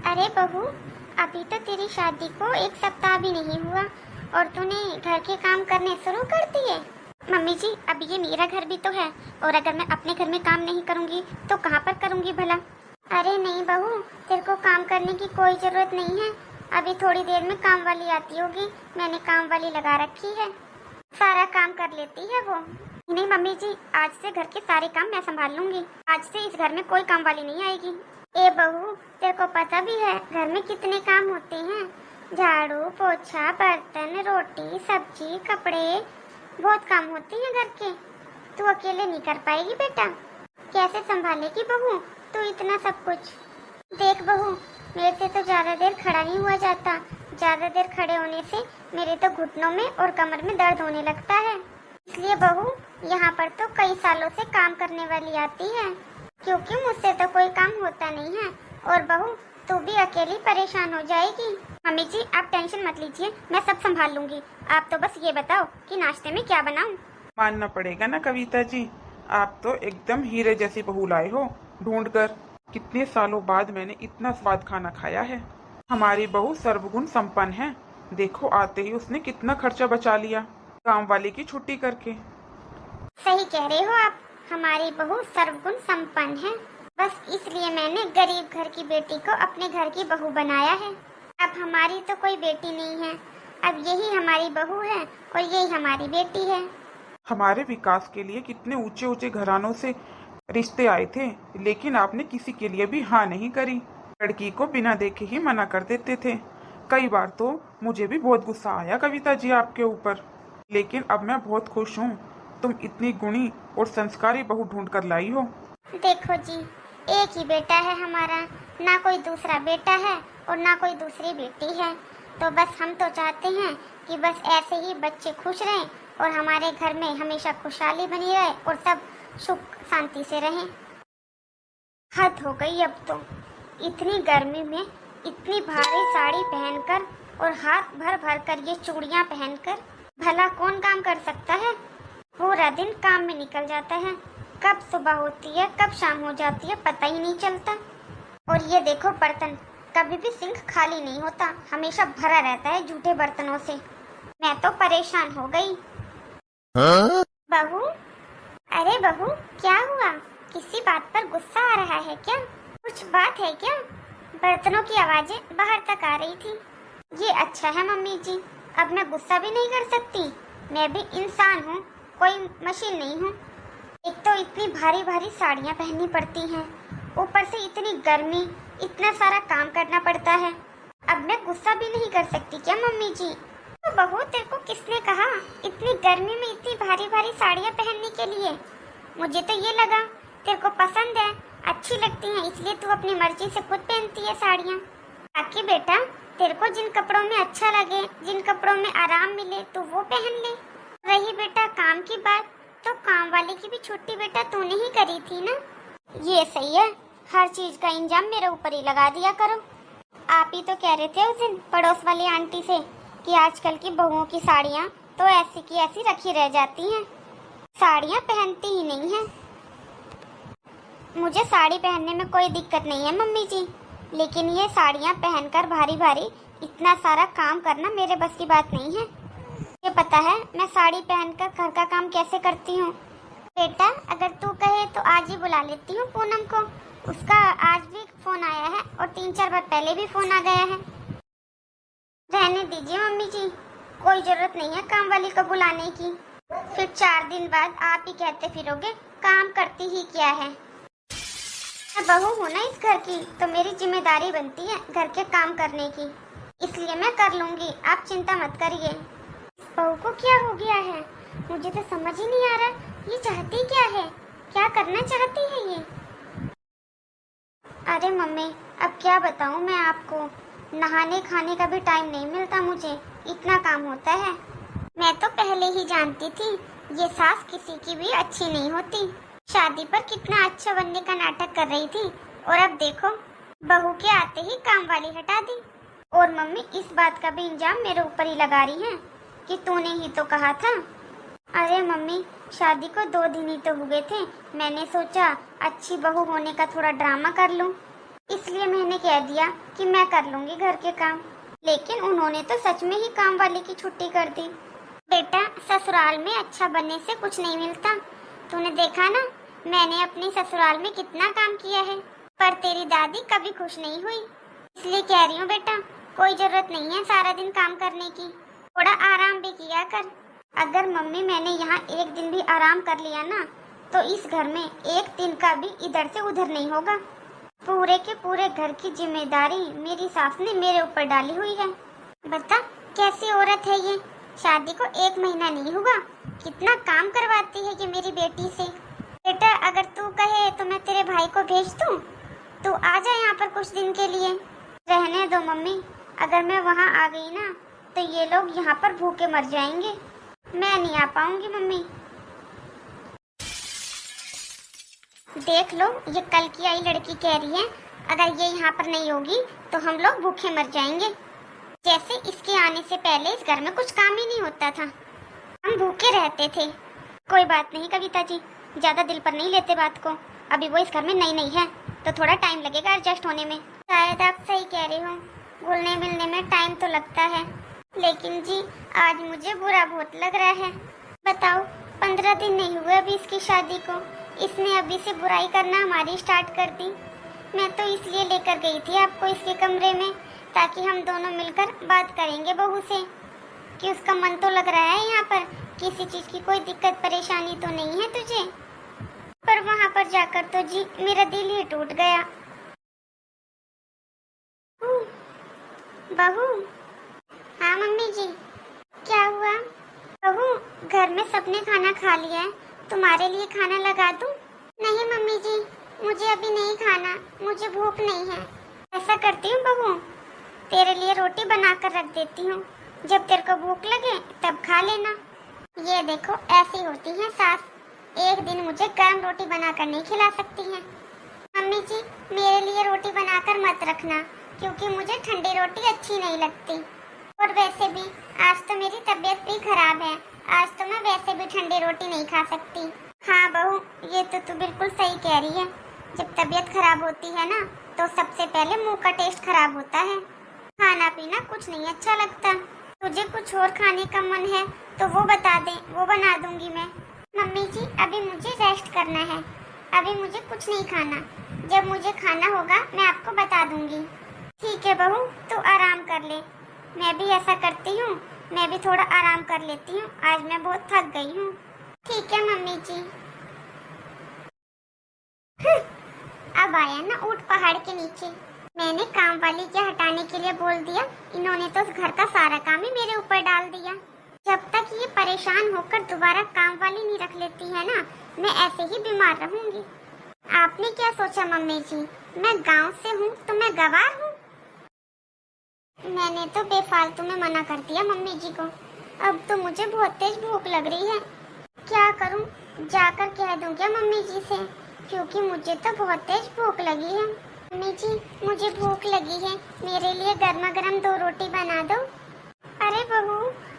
अरे बहू, अभी तो तेरी शादी को एक सप्ताह भी नहीं हुआ और तूने घर के काम करने शुरू कर दिए। मम्मी जी, अब ये मेरा घर भी तो है और अगर मैं अपने घर में काम नहीं करूँगी तो कहाँ पर करूँगी भला। अरे नहीं बहू, तेरे को काम करने की कोई ज़रूरत नहीं है। अभी थोड़ी देर में काम वाली आती होगी, मैंने काम वाली लगा रखी है, सारा काम कर लेती है वो। नहीं मम्मी जी, आज से घर के सारे काम मैं संभाल लूंगी। आज से इस घर में कोई काम वाली नहीं आएगी। ए बहू, तेरे को पता भी है घर में कितने काम होते हैं। झाड़ू पोछा, बर्तन, रोटी, सब्जी, कपड़े, बहुत काम होते हैं घर के। तू अकेले नहीं कर पाएगी बेटा। कैसे संभालेगी बहू तू इतना सब कुछ। देख बहू, मेरे से तो ज्यादा देर खड़ा नहीं हुआ जाता। ज्यादा देर खड़े होने से मेरे तो घुटनों में और कमर में दर्द होने लगता है। इसलिए बहू, यहाँ पर तो कई सालों से काम करने वाली आती है, क्योंकि मुझसे तो कोई काम होता नहीं है। और बहू, तू भी अकेली परेशान हो जाएगी। मम्मी जी, आप टेंशन मत लीजिए, मैं सब संभाल लूंगी। आप तो बस ये बताओ कि नाश्ते में क्या बनाऊं। मानना पड़ेगा ना कविता जी, आप तो एकदम हीरे जैसी बहू लाए हो ढूंढ कर। कितने सालों बाद मैंने इतना स्वाद खाना खाया है। हमारी बहू सर्वगुण संपन्न है। देखो, आते ही उसने कितना खर्चा बचा लिया काम वाले की छुट्टी करके। सही कह रहे हो आप, हमारी बहू सर्वगुण संपन्न है। बस इसलिए मैंने गरीब घर की बेटी को अपने घर की बहू बनाया है। अब हमारी तो कोई बेटी नहीं है, अब यही हमारी बहू है और यही हमारी बेटी है। हमारे विकास के लिए कितने ऊंचे ऊंचे घरानों से रिश्ते आए थे, लेकिन आपने किसी के लिए भी हाँ नहीं करी। लड़की को बिना देखे ही मना कर देते थे। कई बार तो मुझे भी बहुत गुस्सा आया कविता जी आपके ऊपर, लेकिन अब मैं बहुत खुश हूँ। तुम इतनी गुणी और संस्कारी बहू ढूंढ कर लाई हो। देखो जी, एक ही बेटा है हमारा, ना कोई दूसरा बेटा है और ना कोई दूसरी बेटी है। तो बस हम तो चाहते हैं कि बस ऐसे ही बच्चे खुश रहें और हमारे घर में हमेशा खुशहाली बनी रहे और सब सुख शांति से रहें। हद हो गई अब तो। इतनी गर्मी में इतनी भारी साड़ी पहनकर और हाथ भर भर कर ये चूड़ियां पहनकर भला कौन काम कर सकता है। पूरा दिन काम में निकल जाता है, कब सुबह होती है कब शाम हो जाती है पता ही नहीं चलता। और ये देखो बर्तन, कभी भी सिंक खाली नहीं होता, हमेशा भरा रहता है झूठे बर्तनों से। मैं तो परेशान हो गई। बहू, अरे बहू, क्या हुआ? किसी बात पर गुस्सा आ रहा है क्या? कुछ बात है क्या? बर्तनों की आवाजें बाहर तक आ रही थी। ये अच्छा है मम्मी जी, अब मैं गुस्सा भी नहीं कर सकती। मैं भी इंसान हूँ, कोई मशीन नहीं हूँ। एक तो इतनी भारी भारी साड़ियाँ पहननी पड़ती हैं, ऊपर से इतनी गर्मी, इतना सारा काम करना पड़ता है। अब मैं गुस्सा भी नहीं कर सकती क्या मम्मी जी? तो बहू, तेरे को किसने कहा इतनी गर्मी में इतनी भारी भारी साड़ियाँ पहनने के लिए? मुझे तो ये लगा तेरे को पसंद है, अच्छी लगती हैं, इसलिए तू अपनी मर्जी से खुद पहनती है साड़ियाँ। बाकी बेटा, तेरे को जिन कपड़ों में अच्छा लगे, जिन कपड़ों में आराम मिले, तो वो पहन ले। रही बेटा काम की बात, तो काम वाले की भी छुट्टी बेटा तूने ही करी थी ना। ये सही है, हर चीज का इंजाम मेरे ऊपर ही लगा दिया करो। आप ही तो कह रहे थे उस दिन पड़ोस वाली आंटी से कि आजकल की बहुओं की साड़ियाँ तो ऐसी की ऐसी रखी रह जाती हैं, साड़ियाँ पहनती ही नहीं है। मुझे साड़ी पहनने में कोई दिक्कत नहीं है मम्मी जी, लेकिन ये साड़ियाँ पहनकर भारी भारी इतना सारा काम करना मेरे बस की बात नहीं है। ये पता है मैं साड़ी पहनकर घर का काम कैसे करती हूँ। बेटा, अगर तू कहे तो आज ही बुला लेती हूँ पूनम को। उसका आज भी फोन आया है और 3-4 बार पहले भी फोन आ गया है। रहने दीजिए मम्मी जी, कोई जरूरत नहीं है काम वाली को बुलाने की। फिर 4 दिन बाद आप ही कहते फिरोगे काम करती ही क्या है। मैं बहू हूँ ना इस घर की, तो मेरी जिम्मेदारी बनती है घर के काम करने की, इसलिए मैं कर लूंगी, आप चिंता मत करिए। बहू को क्या हो गया है? मुझे तो समझ ही नहीं आ रहा ये चाहती क्या है, क्या करना चाहती है ये। अरे मम्मी, अब क्या बताऊँ मैं आपको, नहाने खाने का भी टाइम नहीं मिलता मुझे, इतना काम होता है। मैं तो पहले ही जानती थी ये सास किसी की भी अच्छी नहीं होती। शादी पर कितना अच्छा बनने का नाटक कर रही थी और अब देखो बहू के आते ही काम वाली हटा दी। और मम्मी इस बात का भी इंजाम मेरे ऊपर ही लगा रही है कि तूने ही तो कहा था। अरे मम्मी, शादी को 2 दिन ही तो हुए थे, मैंने सोचा अच्छी बहू होने का थोड़ा ड्रामा कर लूं। इसलिए मैंने कह दिया कि मैं कर लूंगी घर के काम, लेकिन उन्होंने तो सच में ही काम वाली की छुट्टी कर दी। बेटा, ससुराल में अच्छा बनने से कुछ नहीं मिलता। तूने देखा ना, मैंने अपने ससुराल में कितना काम किया है, पर तेरी दादी कभी खुश नहीं हुई। इसलिए कह रही हूँ बेटा, कोई जरूरत नहीं है सारा दिन काम करने की, थोड़ा आराम भी किया कर। अगर मम्मी मैंने यहाँ एक दिन भी आराम कर लिया ना, तो इस घर में एक दिन का भी इधर से उधर नहीं होगा। पूरे के पूरे घर की जिम्मेदारी मेरी सास ने मेरे ऊपर डाली हुई है। बता कैसी औरत है ये, शादी को 1 महीना नहीं हुआ, कितना काम करवाती है ये मेरी बेटी से। बेटा, अगर तू कहे तो मैं तेरे भाई को भेज दूं, तू आ जा यहाँ पर कुछ दिन के लिए। रहने दो मम्मी, अगर मैं वहाँ आ गई ना तो ये लोग यहाँ पर भूखे मर जाएंगे, मैं नहीं आ पाऊंगी मम्मी। देख लो, ये कल की आई लड़की कह रही है अगर ये यहाँ पर नहीं होगी तो हम लोग भूखे मर जाएंगे। जैसे इसके आने से पहले इस घर में कुछ काम ही नहीं होता था, हम भूखे रहते थे। कोई बात नहीं कविता जी, ज्यादा दिल पर नहीं लेते बात को। अभी वो इस घर में नई नई है तो थोड़ा टाइम लगेगा एडजस्ट होने में। शायद आप सही कह रहे हो, घुलने मिलने में टाइम तो लगता है, लेकिन जी आज मुझे बुरा बहुत लग रहा है। बताओ, 15 दिन नहीं हुए अभी इसकी शादी को, इसने अभी से बुराई करना हमारी स्टार्ट कर दी। मैं तो इसलिए लेकर गई थी आपको इसके कमरे में, ताकि हम दोनों मिलकर बात करेंगे बहू से कि उसका मन तो लग रहा है यहाँ पर, किसी चीज की कोई दिक्कत परेशानी तो नहीं है तुझे। पर वहाँ पर जाकर तो जी मेरा दिल ही टूट गया। बहू। हाँ मम्मी जी। क्या हुआ? बहू, घर में सबने खाना खा लिया है, तुम्हारे लिए खाना लगा दूं? नहीं मम्मी जी, मुझे अभी नहीं खाना, मुझे भूख नहीं है। ऐसा करती हूँ बहू, तेरे लिए रोटी बनाकर रख देती हूँ, जब तेरे को भूख लगे तब खा लेना। ये देखो, ऐसी होती है सास, एक दिन मुझे गर्म रोटी बनाकर नहीं खिला सकती है। मम्मी जी, मेरे लिए रोटी बनाकर मत रखना, क्योंकि मुझे ठंडी रोटी अच्छी नहीं लगती। और वैसे भी आज तो मेरी तबीयत भी खराब है, आज तो मैं वैसे भी ठंडी रोटी नहीं खा सकती। हाँ बहू, ये तो तू बिल्कुल सही कह रही है। जब तबीयत खराब होती है ना, तो सबसे पहले मुंह का टेस्ट खराब होता है, खाना पीना कुछ नहीं अच्छा लगता। तुझे कुछ और खाने का मन है तो वो बता दे, वो बना दूंगी मैं। मम्मी जी, अभी मुझे रेस्ट करना है, अभी मुझे कुछ नहीं खाना, जब मुझे खाना होगा मैं आपको बता दूंगी। ठीक है बहू, तू आराम कर ले, मैं भी ऐसा करती हूँ, मैं भी थोड़ा आराम कर लेती हूँ, आज मैं बहुत थक गई हूँ। ठीक है मम्मी जी। अब आया ना ऊंट पहाड़ के नीचे। मैंने काम वाली के हटाने के लिए बोल दिया, इन्होंने तो उस घर का सारा काम ही मेरे ऊपर डाल दिया। जब तक ये परेशान होकर दोबारा काम वाली नहीं रख लेती है ना, मैं ऐसे ही बीमार रहूंगी। आपने क्या सोचा मम्मी जी, मैं गांव से हूँ तो मैं गवार हूँ? मैंने तो बेफालतू में मना कर दिया मम्मी जी को। अब तो मुझे बहुत तेज भूख लग रही है, क्या करूँ? जाकर कह दूँ क्या मम्मी जी से, क्योंकि मुझे तो बहुत तेज भूख लगी है। मम्मी जी, मुझे भूख लगी है, मेरे लिए गर्मा गर्म 2 रोटी बना दो। अरे बहू,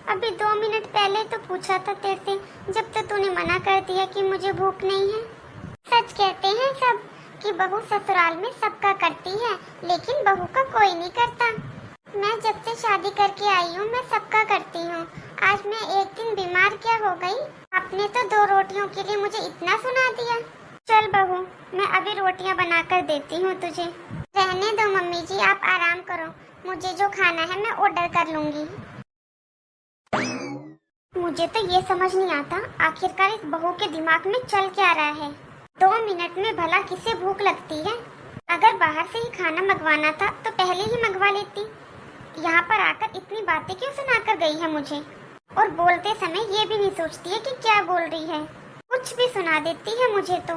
अभी 2 मिनट पहले तो पूछा था तेरे से, जब तो तूने मना कर दिया कि मुझे भूख नहीं है। सच कहते हैं सब कि बहू ससुराल में सबका करती है, लेकिन बहू का कोई नहीं करता। मैं जब से शादी करके आई हूँ मैं सबका करती हूँ, आज मैं एक दिन बीमार क्या हो गई, आपने तो 2 रोटियों के लिए मुझे इतना सुना दिया। चल बहू, मैं अभी रोटियाँ बनाकर देती हूँ तुझे। रहने दो मम्मी जी, आप आराम करो, मुझे जो खाना है मैं ऑर्डर कर लूंगी। मुझे तो ये समझ नहीं आता आखिरकार इस बहू के दिमाग में चल क्या रहा है। 2 मिनट में भला किसे भूख लगती है? अगर बाहर से ही खाना मंगवाना था तो पहले ही मंगवा लेती। यहाँ पर आकर इतनी बातें क्यों सुनाकर गई है मुझे? और बोलते समय ये भी नहीं सोचती है कि क्या बोल रही है, कुछ भी सुना देती है मुझे तो।